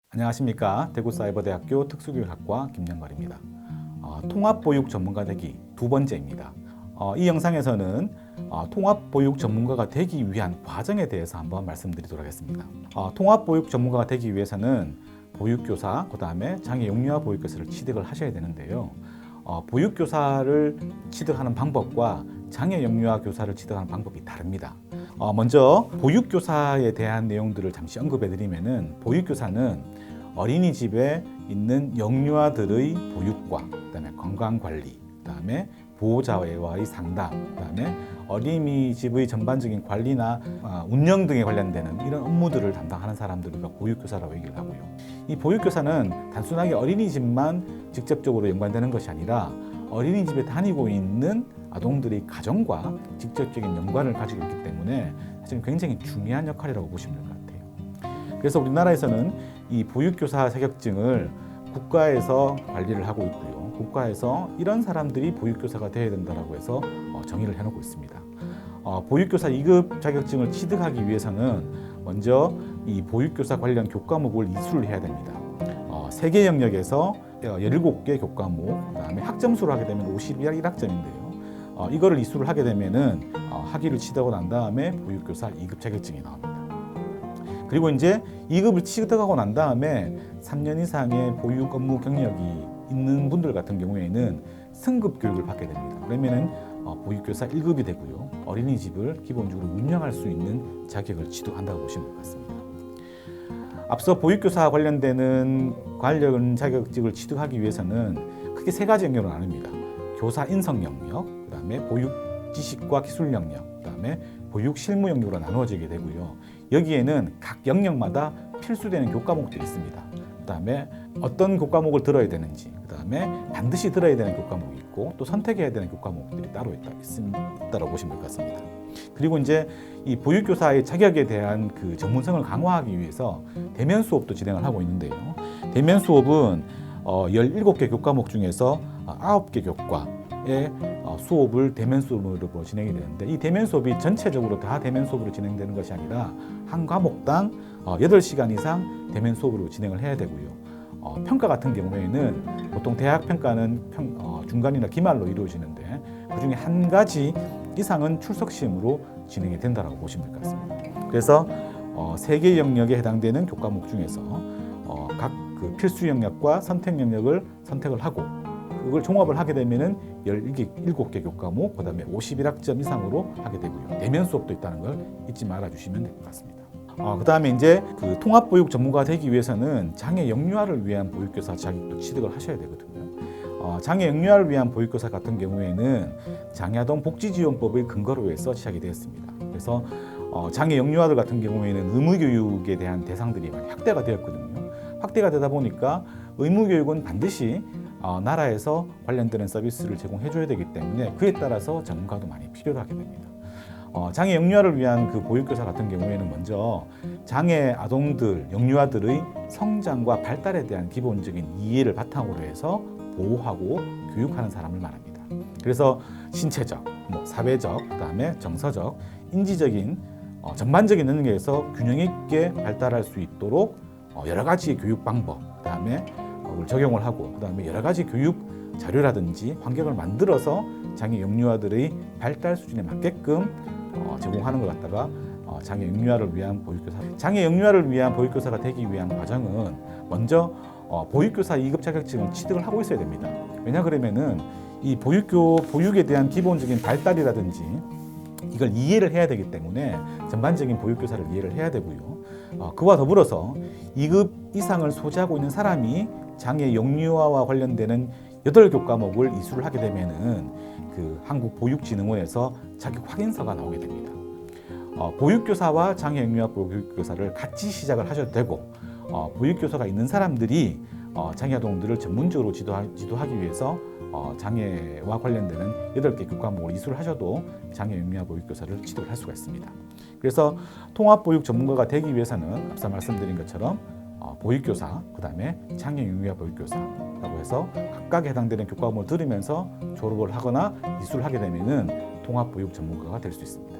안녕하십니까. 대구사이버대학교 특수교육학과 김영걸입니다. 통합보육 전문가 되기 두 번째입니다. 이 영상에서는 통합보육 전문가가 되기 위한 과정에 대해서 한번 말씀드리도록 하겠습니다. 통합보육 전문가가 되기 위해서는 보육교사, 그 다음에 장애영유아 보육교사를 취득을 하셔야 되는데요. 보육교사를 취득하는 방법과 장애영유아 교사를 취득하는 방법이 다릅니다. 먼저 보육교사에 대한 내용들을 잠시 언급해 드리면은, 보육교사는 어린이집에 있는 영유아들의 보육과 그다음에 건강관리, 그다음에 보호자와의 상담, 그다음에 어린이집의 전반적인 관리나 운영 등에 관련되는 이런 업무들을 담당하는 사람들을 보육교사라고 얘기를 하고요. 이 보육교사는 단순하게 어린이집만 직접적으로 연관되는 것이 아니라 어린이집에 다니고 있는 아동들의 가정과 직접적인 연관을 가지고 있기 때문에 사실 굉장히 중요한 역할이라고 보시면 될 것 같아요. 그래서 우리나라에서는 이 보육교사 자격증을 국가에서 관리를 하고 있고요. 국가에서 이런 사람들이 보육교사가 되어야 된다고 해서 정의를 해놓고 있습니다. 보육교사 2급 자격증을 취득하기 위해서는 먼저 이 보육교사 관련 교과목을 이수를 해야 됩니다. 3개 영역에서 17개 교과목, 그다음에 학점수로 하게 되면 51학점인데요. 이거를 이수를 하게 되면은 학위를 취득하고 난 다음에 보육교사 2급 자격증이 나옵니다. 그리고 이제 2급을 취득하고 난 다음에 3년 이상의 보육 업무 경력이 있는 분들 같은 경우에는 승급 교육을 받게 됩니다. 그러면은 보육교사 1급이 되고요. 어린이집을 기본적으로 운영할 수 있는 자격을 취득한다고 보시면 될 것 같습니다. 앞서 보육교사 관련되는 관련 자격증을 취득하기 위해서는 크게 3가지 영역으로 나눕니다. 교사 인성 영역, 그다음에 보육 지식과 기술 영역, 그다음에 보육 실무 영역으로 나누어지게 되고요. 여기에는 각 영역마다 필수되는 교과목들이 있습니다. 그다음에 어떤 교과목을 들어야 되는지, 그다음에 반드시 들어야 되는 교과목이 있고 또 선택해야 되는 교과목들이 따로 있다고 보시면 될 것 같습니다. 그리고 이제 이 보육교사의 자격에 대한 그 전문성을 강화하기 위해서 대면 수업도 진행을 하고 있는데요. 대면 수업은 17개 교과목 중에서 9개 교과의 수업을 대면 수업으로 진행이 되는데, 이 대면 수업이 전체적으로 다 대면 수업으로 진행되는 것이 아니라 한 과목당 8시간 이상 대면 수업으로 진행을 해야 되고요. 평가 같은 경우에는 보통 대학 평가는 중간이나 기말로 이루어지는데, 그중에 한 가지 이상은 출석 시험으로 진행이 된다고 보시면 될 것 같습니다. 그래서 3개 영역에 해당되는 교과목 중에서 각 그 필수 영역과 선택 영역을 선택을 하고 그걸 종합을 하게 되면은 17개 교과목, 그다음에 51학점 이상으로 하게 되고요. 대면 수업도 있다는 걸 잊지 말아 주시면 될 것 같습니다. 그다음에 이제 그 통합보육 전문가 되기 위해서는 장애 영유아를 위한 보육교사 자격도 취득을 하셔야 되거든요. 장애 영유아를 위한 보육교사 같은 경우에는 장애아동 복지지원법의 근거로 해서 시작이 되었습니다. 그래서 장애 영유아들 같은 경우에는 의무교육에 대한 대상들이 많이 확대가 되었거든요. 확대가 되다 보니까 의무교육은 반드시 나라에서 관련되는 서비스를 제공해줘야 되기 때문에 그에 따라서 전문가도 많이 필요하게 됩니다. 장애 영유아를 위한 그 보육교사 같은 경우에는 먼저 장애 아동들, 영유아들의 성장과 발달에 대한 기본적인 이해를 바탕으로 해서 보호하고 교육하는 사람을 말합니다. 그래서 신체적, 사회적, 그다음에 정서적, 인지적인 전반적인 능력에서 균형 있게 발달할 수 있도록 여러 가지 교육 방법, 그다음에 적용을 하고, 그다음에 여러 가지 교육 자료라든지 환경을 만들어서 장애 영유아들의 발달 수준에 맞게끔 제공하는 것 갖다가 장애 영유아를 위한 보육교사. 장애 영유아를 위한 보육교사가 되기 위한 과정은 먼저 보육교사 2급 자격증을 취득을 하고 있어야 됩니다. 왜냐 그러면은 이 보육에 대한 기본적인 발달이라든지 이걸 이해를 해야 되기 때문에 전반적인 보육교사를 이해를 해야 되고요. 그와 더불어서 2급 이상을 소지하고 있는 사람이 장애 영유아와 관련되는 8교과목을 이수를 하게 되면은 그 한국보육진흥원에서 자격 확인서가 나오게 됩니다. 보육교사와 장애 영유아 보육교사를 같이 시작을 하셔도 되고, 보육교사가 있는 사람들이 장애아동들을 전문적으로 지도하기 위해서 장애와 관련되는 8개 교과목을 이수를 하셔도 장애 영유아 보육교사를 취득을 할 수가 있습니다. 그래서 통합보육 전문가가 되기 위해서는 앞서 말씀드린 것처럼 보육교사, 그다음에 장애 영유아 보육교사라고 해서 각각에 해당되는 교과목을 들으면서 졸업을 하거나 이수를 하게 되면은 통합보육 전문가가 될 수 있습니다.